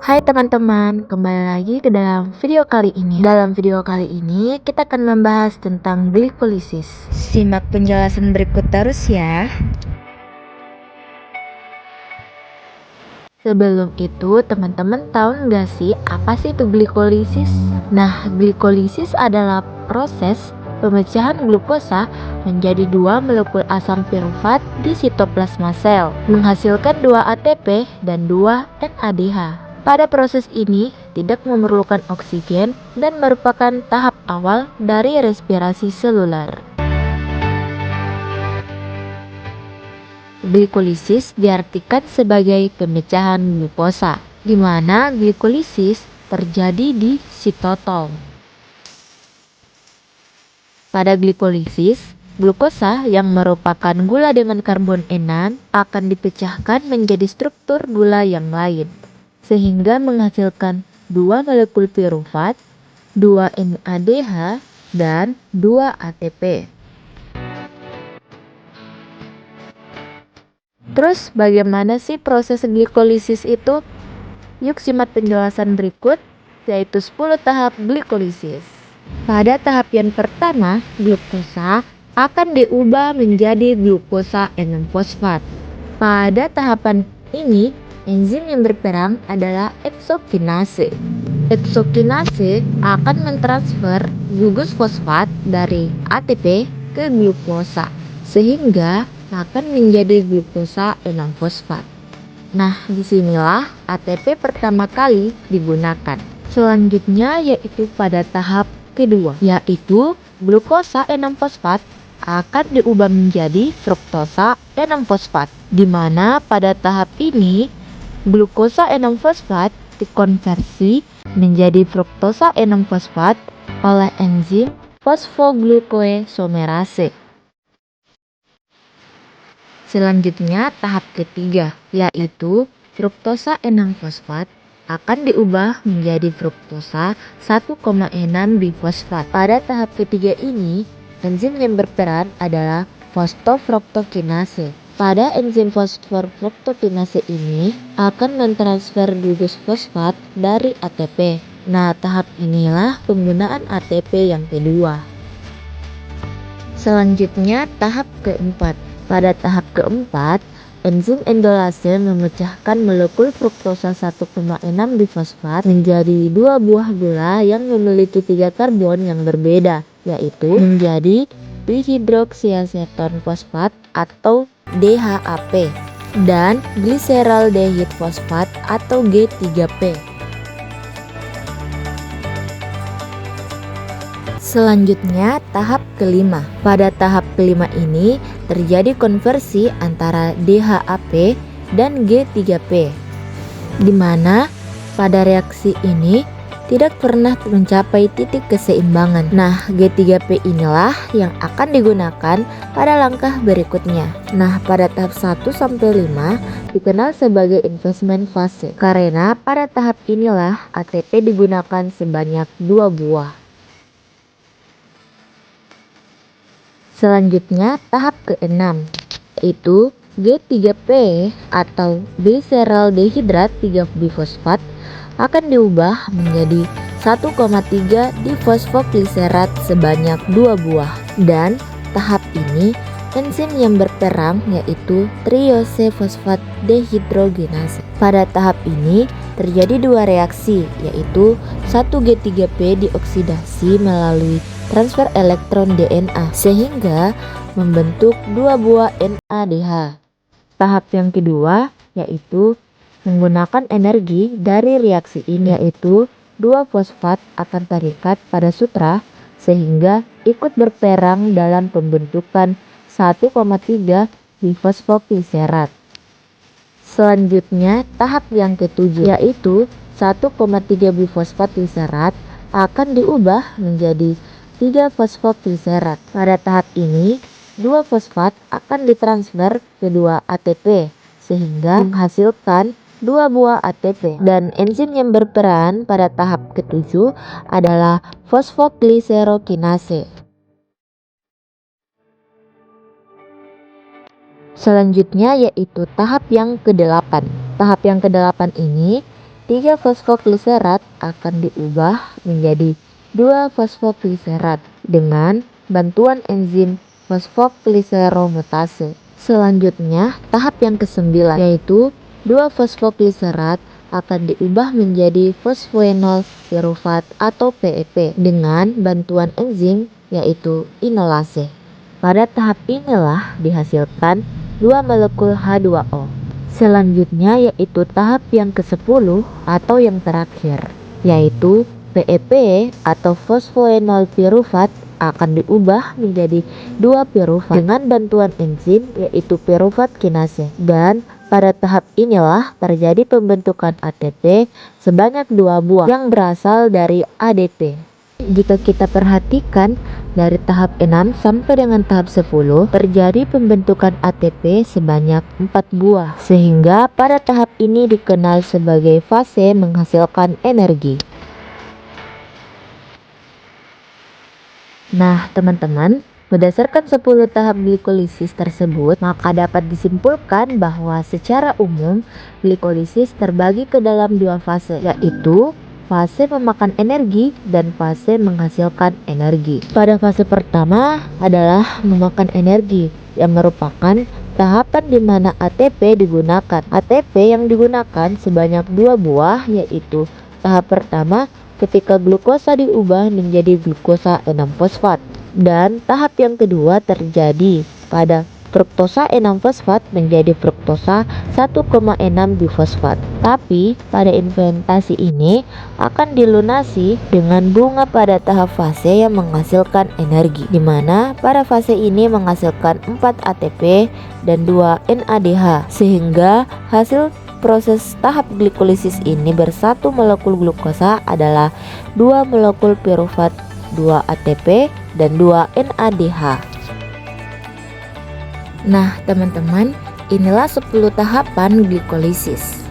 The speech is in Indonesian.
Hai teman-teman, kembali lagi ke dalam video kali ini. Dalam video kali ini kita akan membahas tentang glikolisis. Simak penjelasan berikut terus ya. Sebelum itu, teman-teman tahu nggak sih apa sih itu glikolisis? Nah, glikolisis adalah proses pemecahan glukosa menjadi dua molekul asam pirufat di sitoplasma sel, menghasilkan 2 ATP dan 2 NADH. Pada proses ini tidak memerlukan oksigen dan merupakan tahap awal dari respirasi seluler. Glikolisis diartikan sebagai pemecahan glukosa, di mana glikolisis terjadi di sitotol. Pada glikolisis, glukosa yang merupakan gula dengan karbon 6 akan dipecahkan menjadi struktur gula yang lain, sehingga menghasilkan 2 molekul pirufat, 2 NADH, dan 2 ATP. Terus bagaimana sih proses glikolisis itu? Yuk simak penjelasan berikut, yaitu 10 tahap glikolisis. Pada tahap yang pertama, glukosa akan diubah menjadi glukosa 6-fosfat. Pada tahapan ini, enzim yang berperan adalah eksokinase. Eksokinase akan mentransfer gugus fosfat dari ATP ke glukosa, sehingga akan menjadi glukosa 6-fosfat. Nah, disinilah ATP pertama kali digunakan. Selanjutnya yaitu pada tahap kedua, yaitu glukosa 6-fosfat akan diubah menjadi fruktosa 6-fosfat, di mana pada tahap ini glukosa 6-fosfat dikonversi menjadi fruktosa 6-fosfat oleh enzim fosfoglukoesomerase. Selanjutnya tahap ketiga, yaitu fruktosa 6-fosfat akan diubah menjadi fruktosa 1,6 bifosfat. Pada tahap ketiga ini, enzim yang berperan adalah fosfofruktokinase. Pada enzim fosfofruktokinase ini akan mentransfer gugus fosfat dari ATP. Nah, tahap inilah penggunaan ATP yang kedua. Selanjutnya tahap keempat. Pada tahap keempat, enzim endolase memecahkan molekul fruktosa 1,6 bifosfat menjadi 2 buah gula yang memiliki 3 karbon yang berbeda, yaitu menjadi dihidroksiaseton fosfat atau DHAP dan gliseraldehid fosfat atau G3P. Selanjutnya tahap kelima. Pada tahap kelima ini terjadi konversi antara DHAP dan G3P, di mana pada reaksi ini tidak pernah mencapai titik keseimbangan. Nah, G3P inilah yang akan digunakan pada langkah berikutnya. Nah, pada tahap 1-5 dikenal sebagai investment fase, karena pada tahap inilah ATP digunakan sebanyak 2 buah. Selanjutnya tahap ke-6, yaitu G3P atau glyceraldehidrat 3 bifosfat akan diubah menjadi 1,3 difosfoglycerat sebanyak 2 buah. Dan tahap ini enzim yang berperan yaitu triose fosfat dehidrogenase. Pada tahap ini terjadi 2 reaksi, yaitu 1 G3P dioksidasi melalui transfer elektron DNA sehingga membentuk 2 buah NADH. Tahap yang kedua yaitu menggunakan energi dari reaksi ini, yaitu 2 fosfat akan terikat pada sutra sehingga ikut berperan dalam pembentukan 1,3 bifosfoglycerat. Selanjutnya tahap yang ketujuh, yaitu 1,3 bifosfat gliserat akan diubah menjadi 3 fosfoglycerat. Pada tahap ini 2 fosfat akan ditransfer ke 2 ATP sehingga menghasilkan 2 buah ATP. Dan enzim yang berperan pada tahap ketujuh adalah fosfoglicerokinase. Selanjutnya yaitu tahap yang ke-8. Tahap yang ke-8 ini 3 fosfogliserat akan diubah menjadi 2 fosfogliserat dengan bantuan enzim fosfogliseromutase. Selanjutnya, tahap yang ke-9 yaitu 2 fosfogliserat akan diubah menjadi fosfoenol pirufat atau PEP dengan bantuan enzim yaitu inolase. Pada tahap inilah dihasilkan 2 molekul H2O. Selanjutnya yaitu tahap yang ke-10 atau yang terakhir, yaitu PEP atau fosfoenol pirufat akan diubah menjadi 2 pirufat dengan bantuan enzim yaitu pirufat kinase. Dan pada tahap inilah terjadi pembentukan ATP sebanyak 2 buah yang berasal dari ADP. Jika kita perhatikan dari tahap 6 sampai dengan tahap 10 terjadi pembentukan ATP sebanyak 4 buah, sehingga pada tahap ini dikenal sebagai fase menghasilkan energi. Nah teman-teman, berdasarkan 10 tahap glikolisis tersebut, maka dapat disimpulkan bahwa secara umum glikolisis terbagi ke dalam 2 fase, yaitu fase memakan energi dan fase menghasilkan energi. Pada fase pertama adalah memakan energi, yang merupakan tahapan di mana ATP digunakan. ATP yang digunakan sebanyak 2 buah, yaitu tahap pertama ketika glukosa diubah menjadi glukosa 6-fosfat, dan tahap yang kedua terjadi pada fruktosa 6-fosfat menjadi fruktosa 1,6-bifosfat. Tapi pada inventasi ini akan dilunasi dengan bunga pada tahap fase yang menghasilkan energi, di mana pada fase ini menghasilkan 4 ATP dan 2 NADH, sehingga hasil proses tahap glikolisis ini bersatu molekul glukosa adalah 2 molekul pirufat, 2 ATP, dan 2 NADH. Nah teman-teman, inilah 10 tahapan glikolisis.